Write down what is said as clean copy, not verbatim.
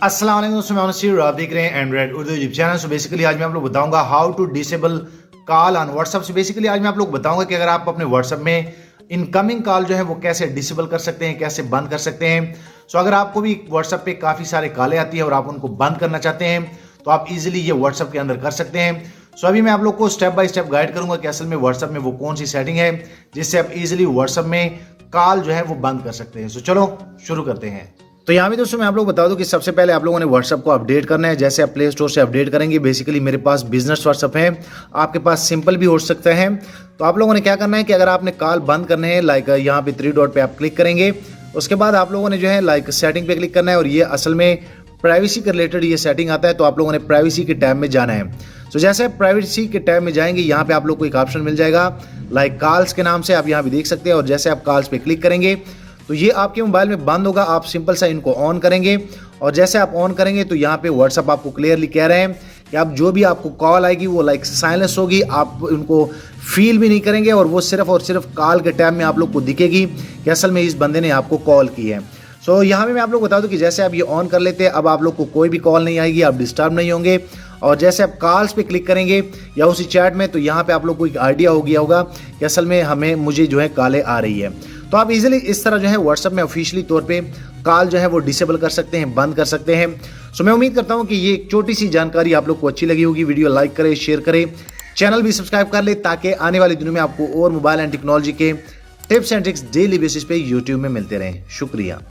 अस्सलाम वालेकुम दोस्तों, मैं नसीर, आप देख रहे हैं Android Urdu YouTube channel. So basically आज मैं आप लोग बताऊंगा how to disable call on WhatsApp. से बेसिकली आज मैं आप लोग बताऊंगा कि अगर आप अपने व्हाट्सएप में इनकमिंग कॉल जो है वो कैसे डिसेबल कर सकते हैं, कैसे बंद कर सकते हैं। सो अगर आपको भी व्हाट्सएप पे काफ़ी सारे कॉलें आती है और आप उनको बंद करना चाहते हैं तो आप इजीली ये व्हाट्सएप के अंदर कर सकते हैं। सो अभी मैं आप लोग को स्टेप बाय स्टेप गाइड करूंगा कि असल में व्हाट्सएप में वो कौन सी सेटिंग है जिससे आप इजीली व्हाट्सएप में कॉल जो है वो बंद कर सकते हैं। सो चलो शुरू करते हैं। तो यहाँ भी दोस्तों मैं आप लोग बता दूं कि सबसे पहले आप लोगों ने व्हाट्सएप को अपडेट करना है। जैसे आप प्ले स्टोर से अपडेट करेंगे, बेसिकली मेरे पास बिजनेस व्हाट्सएप है, आपके पास सिंपल भी हो सकता है। तो आप लोगों ने क्या करना है कि अगर आपने कॉल बंद करने हैं, लाइक यहाँ पे 3 डॉट पे आप क्लिक करेंगे, उसके बाद आप लोगों ने जो है लाइक सेटिंग पे क्लिक करना है और ये असल में प्राइवेसी के रिलेटेड ये सेटिंग आता है। तो आप लोगों ने प्राइवेसी के टैब में जाना है। तो जैसे आप प्राइवेसी के टैब में जाएंगे, यहाँ पे आप लोग को एक ऑप्शन मिल जाएगा लाइक कॉल्स के नाम से, आप यहाँ भी देख सकते हैं। और जैसे आप कॉल्स पे क्लिक करेंगे तो ये आपके मोबाइल में बंद होगा। आप सिंपल सा इनको ऑन करेंगे और जैसे आप ऑन करेंगे तो यहाँ पे व्हाट्सएप आपको क्लियरली कह रहे हैं कि आप जो भी आपको कॉल आएगी वो लाइक साइलेंस होगी, आप उनको फील भी नहीं करेंगे और वो सिर्फ और सिर्फ कॉल के टाइम में आप लोग को दिखेगी कि असल में इस बंदे ने आपको कॉल की है। सो यहाँ पे मैं आप लोग बता दूं कि जैसे आप ये ऑन कर लेते हैं, अब आप लोग को कोई भी कॉल नहीं आएगी, आप डिस्टर्ब नहीं होंगे। और जैसे आप कॉल्स पे क्लिक करेंगे या उसी चैट में, तो यहाँ पे आप लोग को एक आइडिया हो गया होगा कि असल में मुझे जो है कॉलें आ रही है। तो आप इजीली इस तरह जो है व्हाट्सएप में ऑफिशियली तौर पे कॉल जो है वो डिसेबल कर सकते हैं, बंद कर सकते हैं। सो मैं उम्मीद करता हूँ कि ये एक छोटी सी जानकारी आप लोग को अच्छी लगी होगी। वीडियो लाइक करें, शेयर करें, चैनल भी सब्सक्राइब कर ले ताकि आने वाले दिनों में आपको और मोबाइल एंड टेक्नोलॉजी के tips and tricks daily basis पे यूट्यूब में मिलते रहें। शुक्रिया।